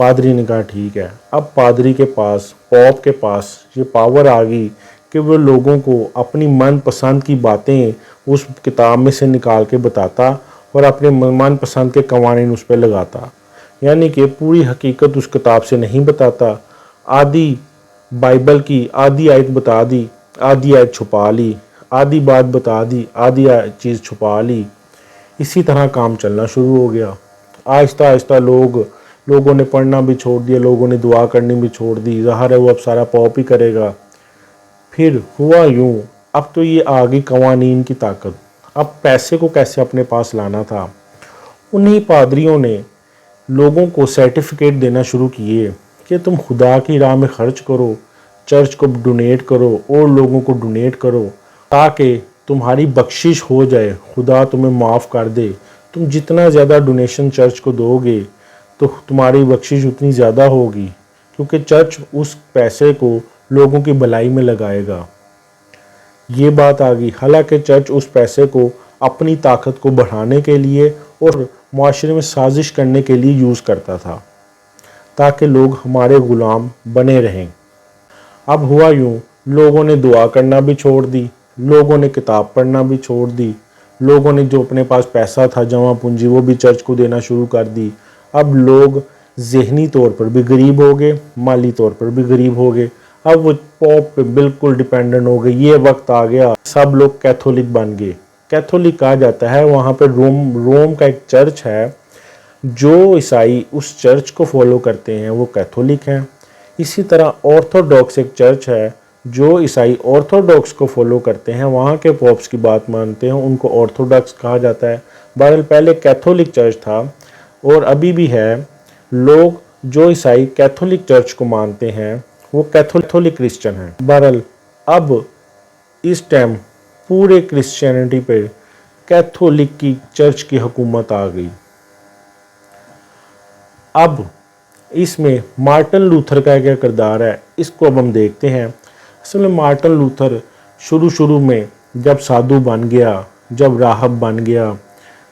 پادری نے کہا ٹھیک ہے۔ اب پادری کے پاس، پوپ کے پاس یہ پاور آ گئی کہ وہ لوگوں کو اپنی من پسند کی باتیں اس کتاب میں سے نکال کے بتاتا اور اپنے من پسند کے قوانین اس پہ لگاتا، یعنی کہ پوری حقیقت اس کتاب سے نہیں بتاتا، آدھی بائبل کی آدھی آیت بتا دی، آدھی آیت چھپا لی، آدھی بات بتا دی، آدھی چیز چھپا لی۔ اسی طرح کام چلنا شروع ہو گیا۔ آہستہ آہستہ لوگوں نے پڑھنا بھی چھوڑ دیا، لوگوں نے دعا کرنی بھی چھوڑ دی، ظاہر ہے وہ اب سارا پوپ ہی کرے گا۔ پھر ہوا یوں، اب تو یہ آ گئی قوانین کی طاقت، اب پیسے کو کیسے اپنے پاس لانا تھا۔ انہی پادریوں نے لوگوں کو سرٹیفکیٹ دینا شروع کیے کہ تم خدا کی راہ میں خرچ کرو، چرچ کو ڈونیٹ کرو اور لوگوں کو ڈونیٹ کرو تاکہ تمہاری بخشش ہو جائے، خدا تمہیں معاف کر دے۔ تم جتنا زیادہ ڈونیشن چرچ کو دو گے تو تمہاری بخشش اتنی زیادہ ہوگی، کیونکہ چرچ اس پیسے کو لوگوں کی بھلائی میں لگائے گا۔ یہ بات آ گئی، حالانکہ چرچ اس پیسے کو اپنی طاقت کو بڑھانے کے لیے اور معاشرے میں سازش کرنے کے لیے یوز کرتا تھا تاکہ لوگ ہمارے غلام بنے رہیں۔ اب ہوا یوں، لوگوں نے دعا کرنا بھی چھوڑ دی، لوگوں نے کتاب پڑھنا بھی چھوڑ دی، لوگوں نے جو اپنے پاس پیسہ تھا جمع پونجی وہ بھی چرچ کو دینا شروع کر دی۔ اب لوگ ذہنی طور پر بھی غریب ہو گئے، مالی طور پر بھی غریب ہو گئے۔ اب وہ پوپ پہ بالکل ڈیپینڈنٹ ہو گئے۔ یہ وقت آ گیا سب لوگ کیتھولک بن گئے۔ کیتھولک کہا جاتا ہے، وہاں پہ روم کا ایک چرچ ہے، جو عیسائی اس چرچ کو فالو کرتے ہیں وہ کیتھولک ہیں۔ اسی طرح آرتھوڈاکس ایک چرچ ہے، جو عیسائی آرتھوڈاکس کو فالو کرتے ہیں، وہاں کے پوپس کی بات مانتے ہیں، ان کو آرتھوڈاکس کہا جاتا ہے۔ بہرحال پہلے کیتھولک چرچ تھا اور ابھی بھی ہے۔ لوگ جو عیسائی کیتھولک چرچ کو مانتے ہیں وہ کیتھولک کرسچن ہیں۔ بہرحال اب اس ٹائم پورے کرسچینٹی پہ کیتھولک کی چرچ کی حکومت آ گئی۔ اب اس میں مارٹن لوتھر کا کیا کردار ہے، اس کو اب ہم دیکھتے ہیں۔ اصل میں مارٹن لوتھر شروع میں جب سادھو بن گیا، جب راہب بن گیا،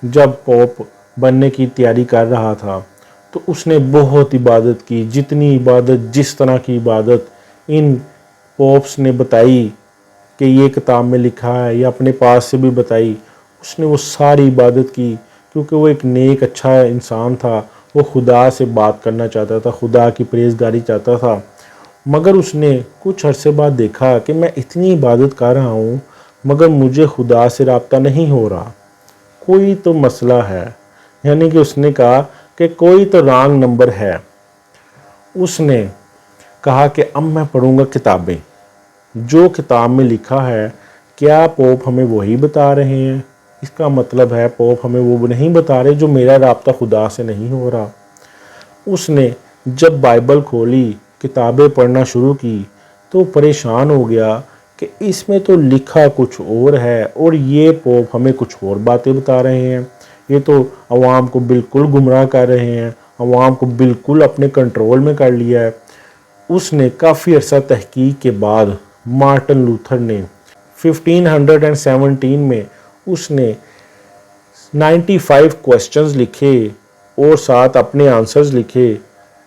جب پوپ بننے کی تیاری کر رہا تھا، تو اس نے بہت عبادت کی۔ جتنی عبادت، جس طرح کی عبادت ان پوپس نے بتائی کہ یہ کتاب میں لکھا ہے یا اپنے پاس سے بھی بتائی، اس نے وہ ساری عبادت کی، کیونکہ وہ ایک نیک اچھا انسان تھا۔ وہ خدا سے بات کرنا چاہتا تھا، خدا کی پریزگاری چاہتا تھا۔ مگر اس نے کچھ عرصے بعد دیکھا کہ میں اتنی عبادت کر رہا ہوں مگر مجھے خدا سے رابطہ نہیں ہو رہا، کوئی تو مسئلہ ہے۔ یعنی کہ اس نے کہا کہ کوئی تو رانگ نمبر ہے۔ اس نے کہا کہ اب میں پڑھوں گا کتابیں، جو کتاب میں لکھا ہے کیا پوپ ہمیں وہی بتا رہے ہیں؟ اس کا مطلب ہے پوپ ہمیں وہ نہیں بتا رہے جو میرا رابطہ خدا سے نہیں ہو رہا۔ اس نے جب بائبل کھولی، کتابیں پڑھنا شروع کی تو پریشان ہو گیا کہ اس میں تو لکھا کچھ اور ہے اور یہ پوپ ہمیں کچھ اور باتیں بتا رہے ہیں۔ یہ تو عوام کو بالکل گمراہ کر رہے ہیں، عوام کو بالکل اپنے کنٹرول میں کر لیا ہے۔ اس نے کافی عرصہ تحقیق کے بعد مارٹن لوتھر نے 1517 میں اس نے 95 کوسچنز لکھے اور ساتھ اپنے آنسرز لکھے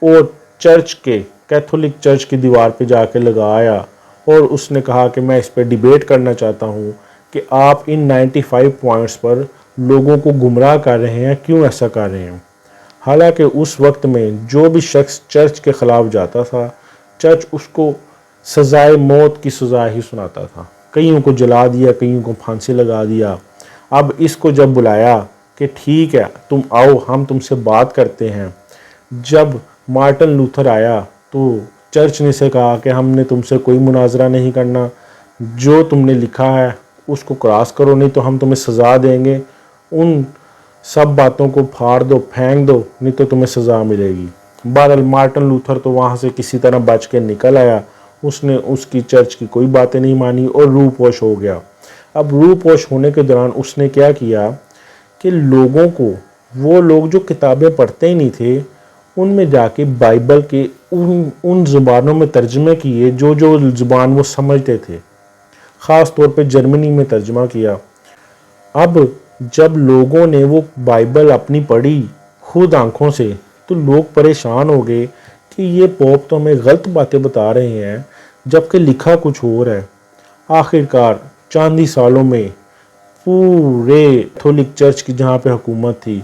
اور چرچ کے کیتھولک چرچ کی دیوار پہ جا کے لگایا، اور اس نے کہا کہ میں اس پہ ڈیبیٹ کرنا چاہتا ہوں کہ آپ ان 95 پوائنٹس پر لوگوں کو گمراہ کر رہے ہیں، کیوں ایسا کر رہے ہیں؟ حالانکہ اس وقت میں جو بھی شخص چرچ کے خلاف جاتا تھا، چرچ اس کو سزائے موت کی سزا ہی سناتا تھا۔ کئیوں کو جلا دیا، کئیوں کو پھانسی لگا دیا۔ اب اس کو جب بلایا کہ ٹھیک ہے تم آؤ، ہم تم سے بات کرتے ہیں، جب مارٹن لوتھر آیا تو چرچ نے سے کہا کہ ہم نے تم سے کوئی مناظرہ نہیں کرنا، جو تم نے لکھا ہے اس کو کراس کرو، نہیں تو ہم تمہیں سزا دیں گے۔ ان سب باتوں کو پھاڑ دو، پھینک دو، نہیں تو تمہیں سزا ملے گی۔ بہرحال مارٹن لوتھر تو وہاں سے کسی طرح بچ کے نکل آیا، اس نے اس کی چرچ کی کوئی باتیں نہیں مانی اور روح پوش ہو گیا۔ اب روح پوش ہونے کے دوران اس نے کیا کیا کہ لوگوں کو، وہ لوگ جو کتابیں پڑھتے ہی نہیں تھے، ان میں جا کے بائبل کے ان زبانوں میں ترجمے کیے جو زبان وہ سمجھتے تھے، خاص طور پہ جرمنی میں ترجمہ کیا۔ اب جب لوگوں نے وہ بائبل اپنی پڑھی خود آنکھوں سے، تو لوگ پریشان ہو گئے کہ یہ پوپ تو ہمیں غلط باتیں بتا رہے ہیں جبکہ لکھا کچھ اور ہے۔ آخرکار چاند ہی سالوں میں پورے کیتھولک چرچ کی جہاں پہ حکومت تھی،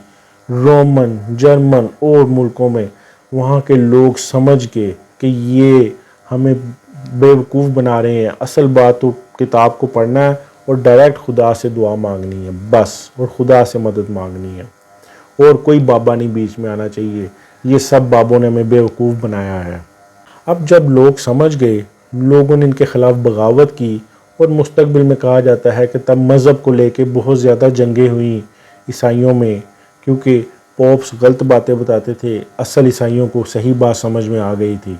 رومن، جرمن اور ملکوں میں، وہاں کے لوگ سمجھ گئے کہ یہ ہمیں بیوقوف بنا رہے ہیں، اصل بات تو کتاب کو پڑھنا ہے اور ڈائریکٹ خدا سے دعا مانگنی ہے بس، اور خدا سے مدد مانگنی ہے، اور کوئی بابا نہیں بیچ میں آنا چاہیے، یہ سب بابوں نے ہمیں بیوقوف بنایا ہے۔ اب جب لوگ سمجھ گئے، لوگوں نے ان کے خلاف بغاوت کی، اور مستقبل میں کہا جاتا ہے کہ تب مذہب کو لے کے بہت زیادہ جنگیں ہوئیں عیسائیوں میں، کیونکہ پوپس غلط باتیں بتاتے تھے، اصل عیسائیوں کو صحیح بات سمجھ میں آ گئی تھی۔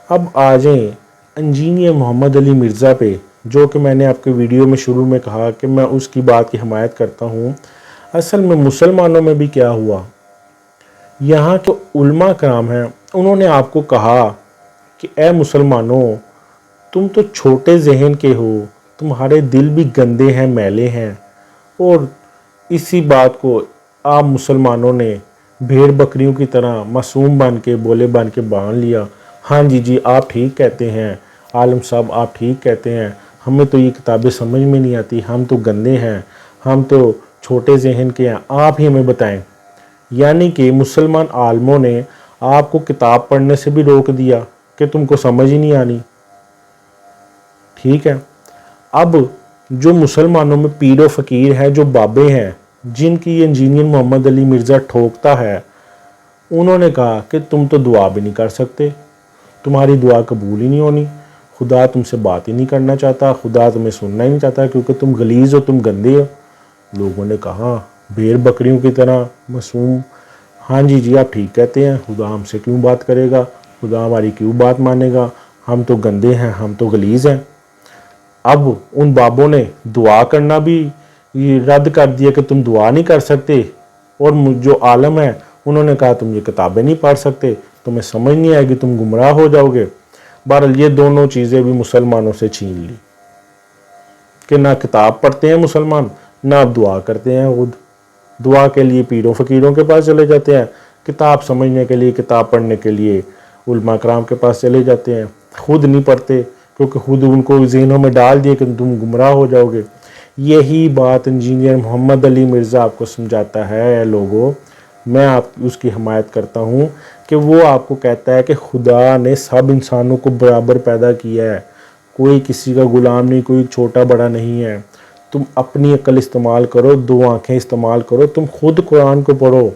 اب آ جائیں انجینئر محمد علی مرزا پہ، جو کہ میں نے آپ کے ویڈیو میں شروع میں کہا کہ میں اس کی بات کی حمایت کرتا ہوں۔ اصل میں مسلمانوں میں بھی کیا ہوا، یہاں کے علماء کرام ہیں، انہوں نے آپ کو کہا کہ اے مسلمانوں، تم تو چھوٹے ذہن کے ہو، تمہارے دل بھی گندے ہیں، میلے ہیں، اور اسی بات کو آپ مسلمانوں نے بھیڑ بکریوں کی طرح معصوم بن کے بولے بن کے باندھ لیا۔ ہاں جی آپ ٹھیک کہتے ہیں، عالم صاحب آپ ٹھیک کہتے ہیں، ہمیں تو یہ کتابیں سمجھ میں نہیں آتی، ہم تو گندے ہیں، ہم تو چھوٹے ذہن کے ہیں، آپ ہی ہمیں بتائیں۔ یعنی کہ مسلمان عالموں نے آپ کو کتاب پڑھنے سے بھی روک دیا کہ تم کو سمجھ ہی نہیں آنی، ٹھیک ہے۔ اب جو مسلمانوں میں پیر و فقیر ہیں، جو بابے ہیں، جن کی یہ انجینئر محمد علی مرزا ٹھوکتا ہے، انہوں نے کہا کہ تم تو دعا بھی نہیں کر سکتے، تمہاری دعا قبول ہی نہیں ہونی، خدا تم سے بات ہی نہیں کرنا چاہتا، خدا تمہیں سننا ہی نہیں چاہتا، کیونکہ تم غلیظ ہو، تم گندے ہو۔ لوگوں نے کہا بھیڑ بکریوں کی طرح معصوم، ہاں جی آپ ٹھیک کہتے ہیں، خدا ہم سے کیوں بات کرے گا، خدا ہماری کیوں بات مانے گا، ہم تو گندے ہیں، ہم تو غلیظ ہیں۔ اب ان بابوں نے دعا کرنا بھی رد کر دیا کہ تم دعا نہیں کر سکتے، اور جو عالم ہے انہوں نے کہا تم یہ کتابیں نہیں پڑھ سکتے، تمہیں سمجھ نہیں آئے گی، تم گمراہ ہو جاؤ گے۔ بہرحال یہ دونوں چیزیں بھی مسلمانوں سے چھین لی کہ نہ کتاب پڑھتے ہیں مسلمان، نہ اب دعا کرتے ہیں، خود دعا کے لیے پیروں فقیروں کے پاس چلے جاتے ہیں، کتاب سمجھنے کے لیے، کتاب پڑھنے کے لیے علماء کرام کے پاس چلے جاتے ہیں، خود نہیں پڑھتے کیونکہ خود ان کو ذہنوں میں ڈال دیے کہ تم گمراہ ہو جاؤ گے۔ یہی بات انجینئر محمد علی مرزا آپ کو سمجھاتا ہے۔ لوگوں، میں اس کی حمایت کرتا ہوں کہ وہ آپ کو کہتا ہے کہ خدا نے سب انسانوں کو برابر پیدا کیا ہے، کوئی کسی کا غلام نہیں، کوئی چھوٹا بڑا نہیں ہے۔ تم اپنی عقل استعمال کرو، دو آنکھیں استعمال کرو، تم خود قرآن کو پڑھو،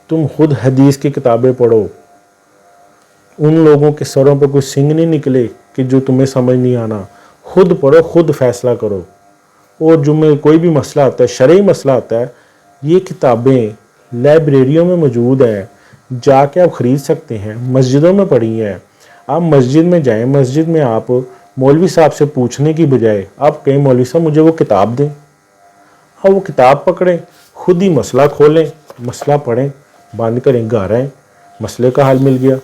تم خود حدیث کی کتابیں پڑھو۔ ان لوگوں کے سروں پہ کوئی سنگ نہیں نکلے کہ جو تمہیں سمجھ نہیں آنا، خود پڑھو، خود فیصلہ کرو۔ اور جو میں کوئی بھی مسئلہ آتا ہے، شرعی مسئلہ آتا ہے، یہ کتابیں لائبریریوں میں موجود ہیں، جا کے آپ خرید سکتے ہیں، مسجدوں میں پڑھی ہیں۔ آپ مسجد میں جائیں، مسجد میں آپ مولوی صاحب سے پوچھنے کی بجائے آپ کہیں مولوی صاحب مجھے وہ کتاب دیں، آپ وہ کتاب پکڑیں، خود ہی مسئلہ کھولیں، مسئلہ پڑھیں، بند کریں، گھر آئیں، مسئلے کا حل مل گیا۔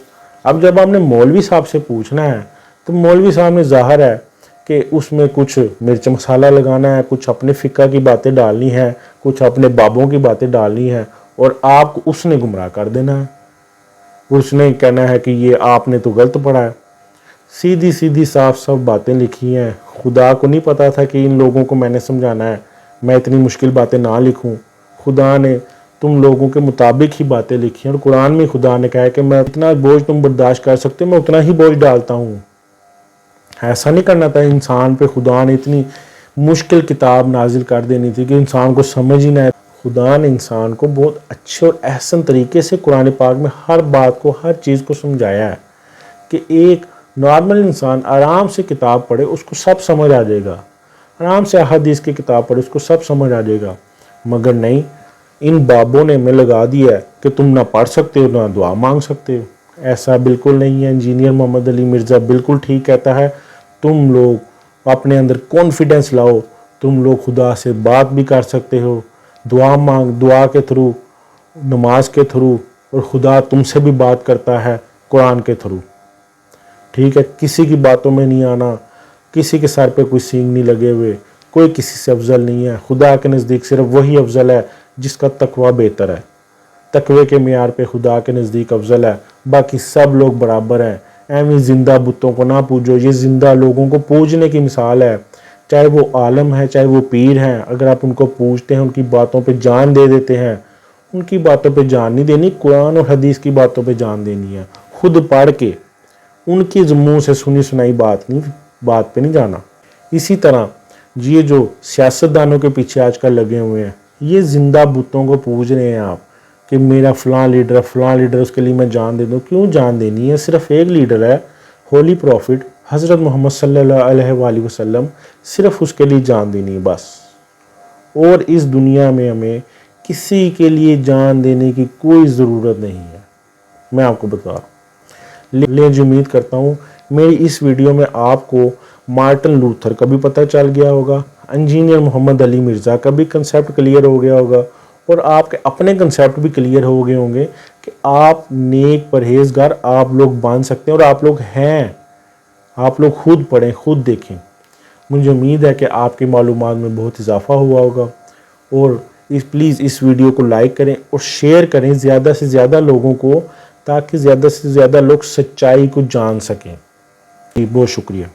اب جب آپ نے مولوی صاحب سے پوچھنا ہے تو مولوی صاحب نے ظاہر ہے کہ اس میں کچھ مرچ مسالہ لگانا ہے، کچھ اپنے فقہ کی باتیں ڈالنی ہیں، کچھ اپنے بابوں کی باتیں ڈالنی ہیں، اور آپ کو اس نے گمراہ کر دینا ہے، اس نے کہنا ہے کہ یہ آپ نے تو غلط پڑھا ہے۔ سیدھی سیدھی صاف صاف باتیں لکھی ہیں۔ خدا کو نہیں پتا تھا کہ ان لوگوں کو میں نے سمجھانا ہے، میں اتنی مشکل باتیں نہ لکھوں، خدا نے تم لوگوں کے مطابق ہی باتیں لکھی ہیں، اور قرآن میں خدا نے کہا ہے کہ میں اتنا بوجھ تم برداشت کر سکتے میں اتنا ہی بوجھ ڈالتا ہوں۔ ایسا نہیں کرنا تھا انسان پہ، خدا نے اتنی مشکل کتاب نازل کر دینی تھی کہ انسان کو سمجھ ہی نہ آئے۔ خدا نے انسان کو بہت اچھے اور احسن طریقے سے قرآن پاک میں ہر بات کو، ہر چیز کو سمجھایا ہے کہ ایک نارمل انسان آرام سے کتاب پڑھے، اس کو سب سمجھ آ جائے گا، آرام سے حدیث کی کتاب پڑھے، اس کو سب سمجھ آ جائے گا۔ مگر نہیں، ان بابوں نے ہمیں لگا دیا ہے کہ تم نہ پڑھ سکتے ہو نہ دعا مانگ سکتے ہو۔ ایسا بالکل نہیں ہے۔ انجینئر محمد علی مرزا بالکل ٹھیک کہتا ہے، تم لوگ اپنے اندر کانفیڈنس لاؤ، تم لوگ خدا سے بات بھی کر سکتے ہو، دعا کے تھرو، نماز کے تھرو، اور خدا تم سے بھی بات کرتا ہے قرآن کے تھرو، ٹھیک ہے۔ کسی کی باتوں میں نہیں آنا، کسی کے سر پہ کوئی سینگ نہیں لگے ہوئے، کوئی کسی سے افضل نہیں ہے۔ خدا کے نزدیک صرف وہی افضل ہے جس کا تقوی بہتر ہے۔ تقوی کے معیار پہ خدا کے نزدیک افضل ہے، باقی سب لوگ برابر ہیں۔ ایویں زندہ بتوں کو نہ پوجو، یہ زندہ لوگوں کو پوجنے کی مثال ہے، چاہے وہ عالم ہے چاہے وہ پیر ہیں۔ اگر آپ ان کو پوجتے ہیں، ان کی باتوں پہ جان دے دیتے ہیں، ان کی باتوں پہ جان نہیں دینی، قرآن اور حدیث کی باتوں پہ جان دینی ہے، خود پڑھ کے ان کی منہ سے سنی سنائی بات پہ نہیں جانا۔ اسی طرح یہ جو سیاستدانوں کے پیچھے آج کل لگے ہوئے ہیں، یہ زندہ بتوں کو پوج رہے ہیں آپ کہ میرا فلاں لیڈر اس کے لیے میں جان دے دوں۔ کیوں جان دینی ہے؟ صرف ایک لیڈر ہے، ہولی پروفٹ حضرت محمد صلی اللہ علیہ وآلہ وسلم، صرف اس کے لیے جان دینی ہے بس۔ اور اس دنیا میں ہمیں کسی کے لیے جان دینے کی کوئی ضرورت نہیں ہے، میں آپ کو بتا رہا ہوں۔ لیکن امید کرتا ہوں میری اس ویڈیو میں آپ کو مارٹن لوتھر کا بھی پتہ چل گیا ہوگا، انجینئر محمد علی مرزا کا بھی کنسیپٹ کلیئر ہو گیا ہوگا، اور آپ کے اپنے کنسیپٹ بھی کلیئر ہو گئے ہوں گے کہ آپ نیک پرہیزگار آپ لوگ بن سکتے ہیں، اور آپ لوگ ہیں۔ آپ لوگ خود پڑھیں، خود دیکھیں۔ مجھے امید ہے کہ آپ کی معلومات میں بہت اضافہ ہوا ہوگا، اور پلیز اس ویڈیو کو لائک کریں اور شیئر کریں زیادہ سے زیادہ لوگوں کو، تاکہ زیادہ سے زیادہ لوگ سچائی کو جان سکیں۔ بہت شکریہ۔